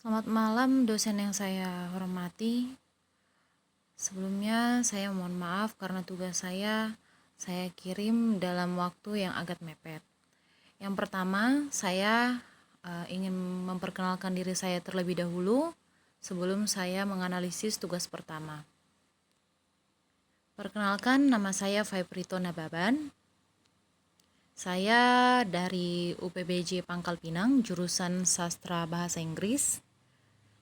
Selamat malam dosen yang saya hormati. Sebelumnya saya mohon maaf karena tugas saya kirim dalam waktu yang agak mepet. Yang pertama, saya ingin memperkenalkan diri saya terlebih dahulu sebelum saya menganalisis tugas pertama. Perkenalkan, nama saya Faiprito Nababan. Saya dari UPBJ Pangkal Pinang, jurusan Sastra Bahasa Inggris.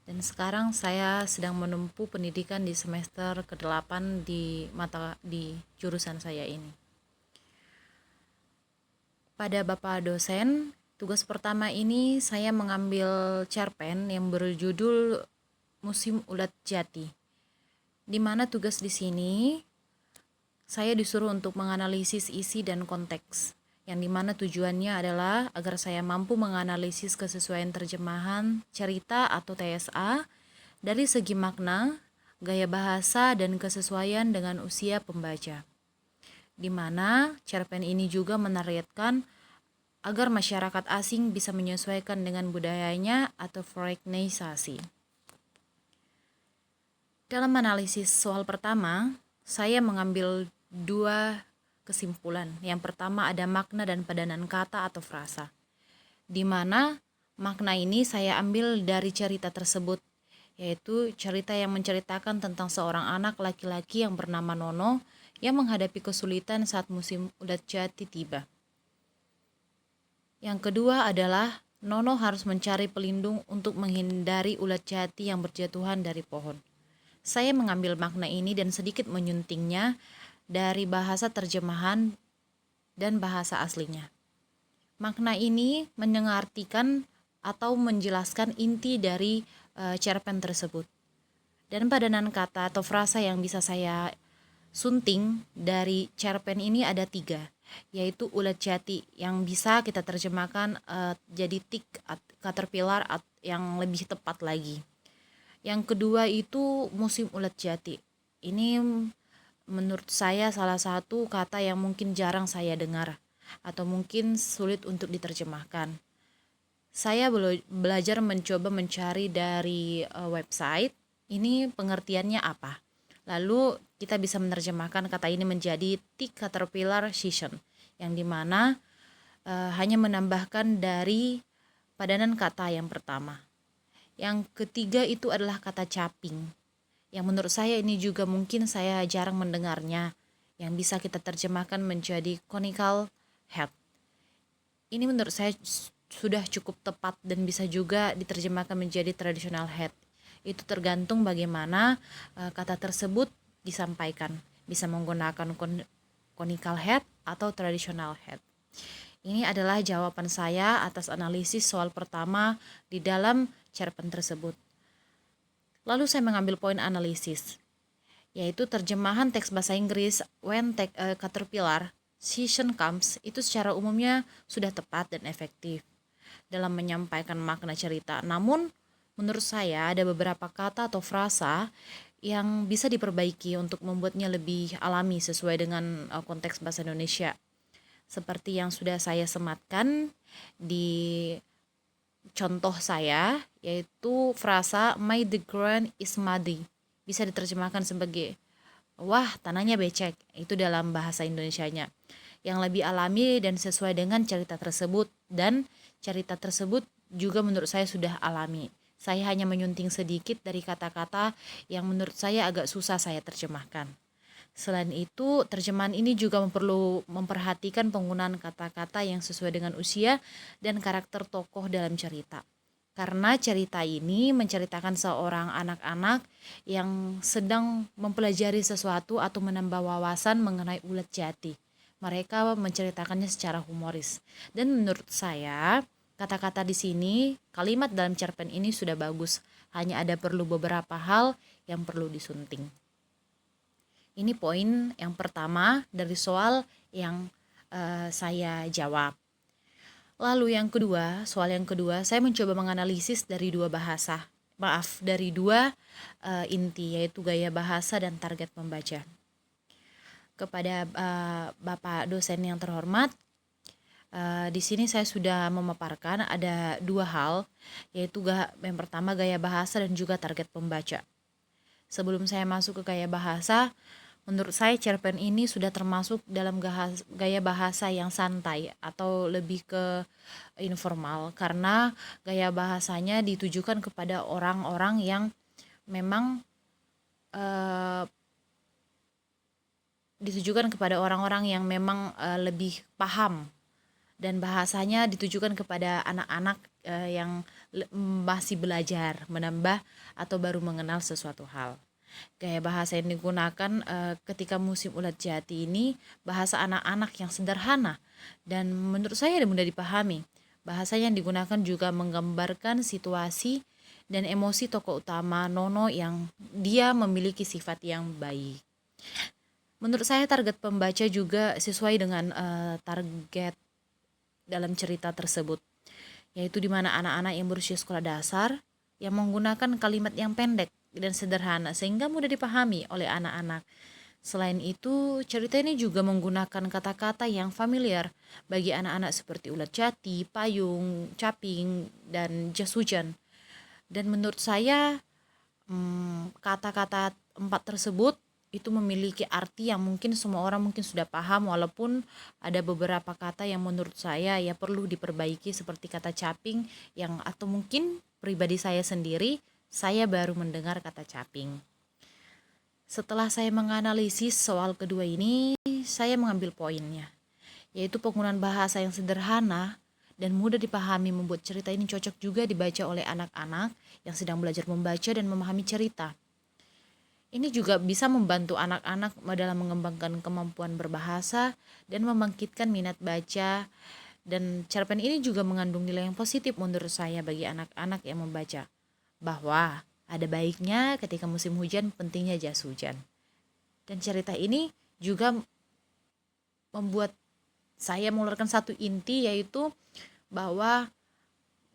Dan sekarang saya sedang menempuh pendidikan di semester ke-8 di jurusan saya ini. Pada Bapak dosen, tugas pertama ini saya mengambil cerpen yang berjudul Musim Ulat Jati. Di mana tugas di sini saya disuruh untuk menganalisis isi dan konteks, yang dimana tujuannya adalah agar saya mampu menganalisis kesesuaian terjemahan cerita atau TSA dari segi makna, gaya bahasa, dan kesesuaian dengan usia pembaca. Di mana cerpen ini juga menargetkan agar masyarakat asing bisa menyesuaikan dengan budayanya atau foreignisasi. Dalam analisis soal pertama, saya mengambil dua kesimpulan. Yang pertama ada makna dan padanan kata atau frasa, di mana makna ini saya ambil dari cerita tersebut, yaitu cerita yang menceritakan tentang seorang anak laki-laki yang bernama Nono yang menghadapi kesulitan saat musim ulat jati tiba. Yang kedua adalah Nono harus mencari pelindung untuk menghindari ulat jati yang berjatuhan dari pohon. Saya mengambil makna ini dan sedikit menyuntingnya dari bahasa terjemahan dan bahasa aslinya. Makna ini mengartikan atau menjelaskan inti dari cerpen tersebut. Dan padanan kata atau frasa yang bisa saya sunting dari cerpen ini ada 3, yaitu ulat jati yang bisa kita terjemahkan jadi tick caterpillar yang lebih tepat lagi. Yang kedua itu musim ulat jati. Ini menurut saya salah satu kata yang mungkin jarang saya dengar atau mungkin sulit untuk diterjemahkan. Saya belajar mencoba mencari dari website ini pengertiannya apa. Lalu kita bisa menerjemahkan kata ini menjadi tick caterpillar season, yang dimana hanya menambahkan dari padanan kata yang pertama. Yang ketiga itu adalah kata caping, yang menurut saya ini juga mungkin saya jarang mendengarnya, yang bisa kita terjemahkan menjadi conical head. Ini menurut saya sudah cukup tepat dan bisa juga diterjemahkan menjadi traditional head. Itu tergantung bagaimana kata tersebut disampaikan. Bisa menggunakan conical head atau traditional head. Ini adalah jawaban saya atas analisis soal pertama di dalam cerpen tersebut. Lalu saya mengambil poin analisis, yaitu terjemahan teks bahasa Inggris when caterpillar season comes itu secara umumnya sudah tepat dan efektif dalam menyampaikan makna cerita. Namun menurut saya ada beberapa kata atau frasa yang bisa diperbaiki untuk membuatnya lebih alami sesuai dengan konteks bahasa Indonesia. Seperti yang sudah saya sematkan di contoh saya, yaitu frasa my the ground is muddy. Bisa diterjemahkan sebagai wah tanahnya becek, itu dalam bahasa Indonesianya. Yang lebih alami dan sesuai dengan cerita tersebut, dan cerita tersebut juga menurut saya sudah alami. Saya hanya menyunting sedikit dari kata-kata yang menurut saya agak susah saya terjemahkan. Selain itu, terjemahan ini juga perlu memperhatikan penggunaan kata-kata yang sesuai dengan usia dan karakter tokoh dalam cerita. Karena cerita ini menceritakan seorang anak-anak yang sedang mempelajari sesuatu atau menambah wawasan mengenai ulat jati. Mereka menceritakannya secara humoris. Dan menurut saya, kata-kata di sini, kalimat dalam cerpen ini sudah bagus. Hanya ada perlu beberapa hal yang perlu disunting. Ini poin yang pertama dari soal yang saya jawab. Lalu yang kedua, soal yang kedua, saya mencoba menganalisis dari dari dua inti, yaitu gaya bahasa dan target pembaca. Kepada Bapak dosen yang terhormat, Di sini saya sudah memaparkan ada dua hal, yaitu yang pertama gaya bahasa dan juga target pembaca. Sebelum saya masuk ke gaya bahasa, menurut saya cerpen ini sudah termasuk dalam gaya bahasa yang santai atau lebih ke informal, karena gaya bahasanya ditujukan kepada orang-orang yang memang eh, lebih paham, dan bahasanya ditujukan kepada anak-anak yang masih belajar, menambah atau baru mengenal sesuatu hal. Gaya bahasa yang digunakan ketika musim ulat jati ini bahasa anak-anak yang sederhana dan menurut saya mudah dipahami. Bahasa yang digunakan juga menggambarkan situasi dan emosi tokoh utama Nono yang dia memiliki sifat yang baik. Menurut saya target pembaca juga sesuai dengan target dalam cerita tersebut, yaitu di mana anak-anak yang berusia sekolah dasar yang menggunakan kalimat yang pendek dan sederhana sehingga mudah dipahami oleh anak-anak. Selain itu, cerita ini juga menggunakan kata-kata yang familiar bagi anak-anak seperti ulat jati, payung, caping, dan jas hujan. Dan menurut saya, kata-kata empat tersebut itu memiliki arti yang mungkin semua orang mungkin sudah paham, walaupun ada beberapa kata yang menurut saya ya perlu diperbaiki seperti kata caping yang atau mungkin pribadi saya sendiri saya baru mendengar kata caping. Setelah saya menganalisis soal kedua ini, saya mengambil poinnya, yaitu penggunaan bahasa yang sederhana dan mudah dipahami membuat cerita ini cocok juga dibaca oleh anak-anak yang sedang belajar membaca dan memahami cerita. Ini juga bisa membantu anak-anak dalam mengembangkan kemampuan berbahasa dan membangkitkan minat baca. Dan cerpen ini juga mengandung nilai yang positif menurut saya bagi anak-anak yang membaca, bahwa ada baiknya ketika musim hujan pentingnya jas hujan. Dan cerita ini juga membuat saya mengeluarkan satu inti, yaitu bahwa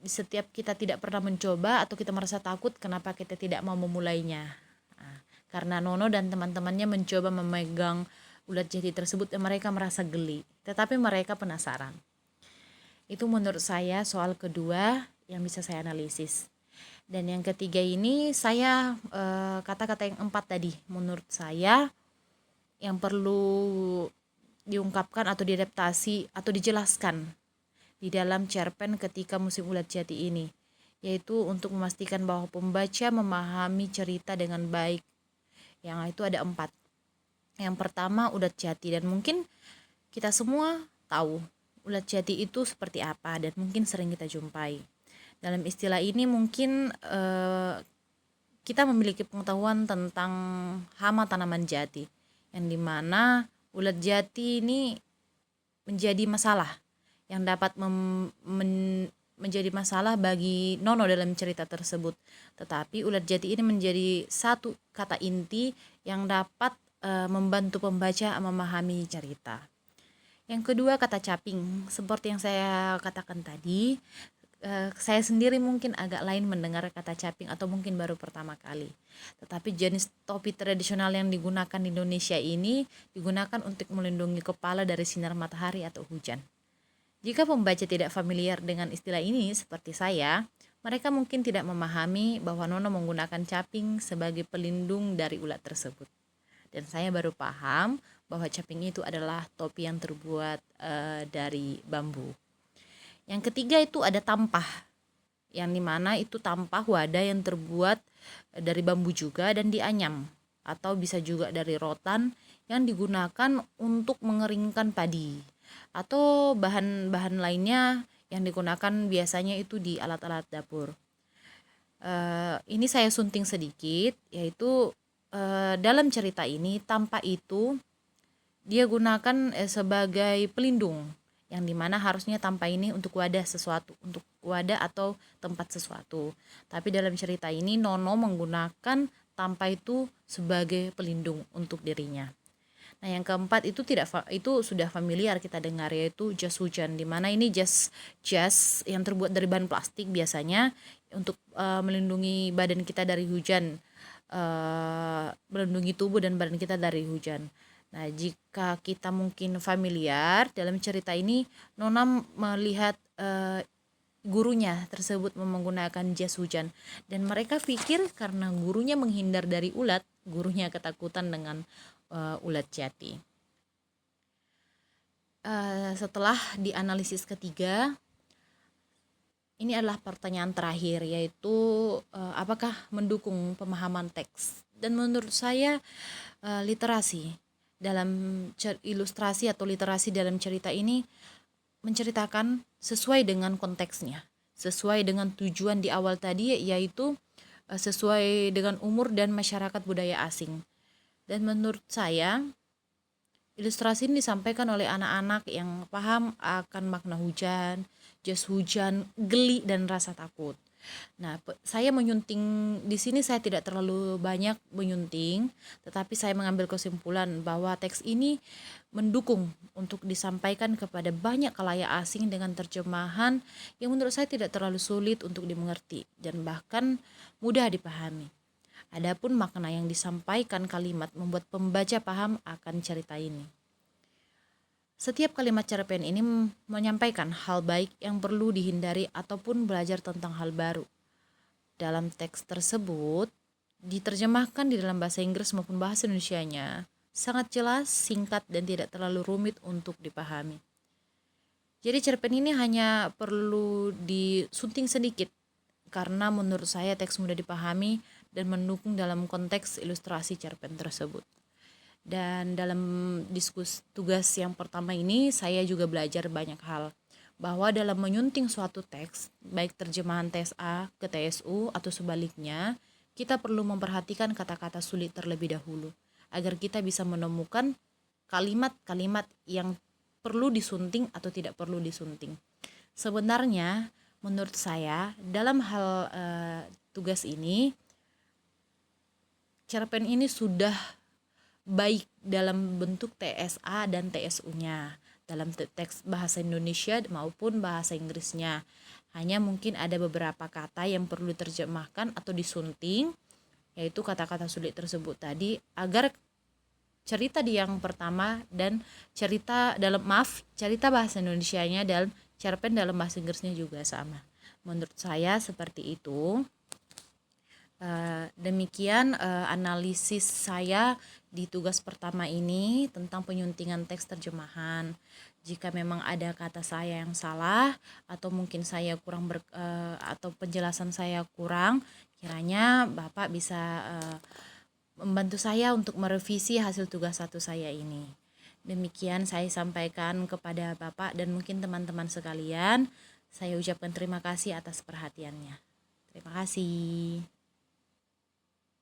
setiap kita tidak pernah mencoba atau kita merasa takut, kenapa kita tidak mau memulainya. Karena Nono dan teman-temannya mencoba memegang ulat jati tersebut dan mereka merasa geli, tetapi mereka penasaran. Itu menurut saya soal kedua yang bisa saya analisis. Dan yang ketiga ini saya kata-kata yang empat tadi menurut saya yang perlu diungkapkan atau diadaptasi atau dijelaskan di dalam cerpen ketika musim ulat jati ini, yaitu untuk memastikan bahwa pembaca memahami cerita dengan baik. Yang itu ada empat. Yang pertama ulat jati, dan mungkin kita semua tahu ulat jati itu seperti apa dan mungkin sering kita jumpai. Dalam istilah ini mungkin kita memiliki pengetahuan tentang hama tanaman jati, yang dimana ulat jati ini menjadi masalah yang dapat menjadi masalah bagi Nono dalam cerita tersebut. Tetapi ulat jati ini menjadi satu kata inti yang dapat membantu pembaca memahami cerita. Yang kedua kata caping, seperti yang saya katakan tadi, saya sendiri mungkin agak lain mendengar kata caping atau mungkin baru pertama kali. Tetapi jenis topi tradisional yang digunakan di Indonesia ini digunakan untuk melindungi kepala dari sinar matahari atau hujan. Jika pembaca tidak familiar dengan istilah ini seperti saya, mereka mungkin tidak memahami bahwa Nono menggunakan caping sebagai pelindung dari ulat tersebut. Dan saya baru paham bahwa caping itu adalah topi yang terbuat dari bambu. Yang ketiga itu ada tampah, yang dimana itu tampah wadah yang terbuat dari bambu juga dan dianyam, atau bisa juga dari rotan yang digunakan untuk mengeringkan padi, atau bahan-bahan lainnya yang digunakan biasanya itu di alat-alat dapur. Ini saya sunting sedikit, yaitu dalam cerita ini tampah itu dia gunakan sebagai pelindung, yang dimana harusnya tampah ini untuk wadah sesuatu, untuk wadah atau tempat sesuatu. Tapi dalam cerita ini Nono menggunakan tampah itu sebagai pelindung untuk dirinya. Nah, yang keempat itu sudah familiar kita dengar, yaitu jas hujan, di mana ini jas yang terbuat dari bahan plastik biasanya untuk melindungi badan kita dari hujan, melindungi tubuh dan badan kita dari hujan. Nah, jika kita mungkin familiar dalam cerita ini, Nona melihat gurunya tersebut menggunakan jas hujan, dan mereka pikir karena gurunya menghindar dari ulat, gurunya ketakutan dengan ulat jati. Setelah dianalisis ketiga, ini adalah pertanyaan terakhir, yaitu apakah mendukung pemahaman teks. Dan menurut saya literasi dalam ilustrasi atau literasi dalam cerita ini menceritakan sesuai dengan konteksnya, sesuai dengan tujuan di awal tadi, yaitu sesuai dengan umur dan masyarakat budaya asing. Dan menurut saya ilustrasi ini disampaikan oleh anak-anak yang paham akan makna hujan, jas hujan, geli, dan rasa takut. Nah, saya menyunting di sini, saya tidak terlalu banyak menyunting, tetapi saya mengambil kesimpulan bahwa teks ini mendukung untuk disampaikan kepada banyak khalayak asing dengan terjemahan yang menurut saya tidak terlalu sulit untuk dimengerti dan bahkan mudah dipahami. Adapun makna yang disampaikan kalimat membuat pembaca paham akan cerita ini. Setiap kalimat cerpen ini menyampaikan hal baik yang perlu dihindari ataupun belajar tentang hal baru. Dalam teks tersebut, diterjemahkan di dalam bahasa Inggris maupun bahasa Indonesianya, sangat jelas, singkat, dan tidak terlalu rumit untuk dipahami. Jadi cerpen ini hanya perlu disunting sedikit, karena menurut saya teks mudah dipahami dan mendukung dalam konteks ilustrasi cerpen tersebut. Dan dalam diskusi tugas yang pertama ini, saya juga belajar banyak hal, bahwa dalam menyunting suatu teks, baik terjemahan TSA ke TSU atau sebaliknya, kita perlu memperhatikan kata-kata sulit terlebih dahulu, agar kita bisa menemukan kalimat-kalimat yang perlu disunting atau tidak perlu disunting. Sebenarnya, menurut saya, dalam hal tugas ini, cerpen ini sudah baik dalam bentuk TSA dan TSU-nya, dalam teks bahasa Indonesia maupun bahasa Inggrisnya. Hanya mungkin ada beberapa kata yang perlu diterjemahkan atau disunting, yaitu kata-kata sulit tersebut tadi, agar cerita di yang pertama dan cerita bahasa Indonesianya dan cerpen dalam bahasa Inggrisnya juga sama. Menurut saya seperti itu. Demikian analisis saya di tugas pertama ini tentang penyuntingan teks terjemahan. Jika memang ada kata saya yang salah atau mungkin saya kurang atau penjelasan saya kurang, kiranya Bapak bisa membantu saya untuk merevisi hasil tugas satu saya ini. Demikian saya sampaikan kepada Bapak dan mungkin teman-teman sekalian. Saya ucapkan terima kasih atas perhatiannya. Terima kasih.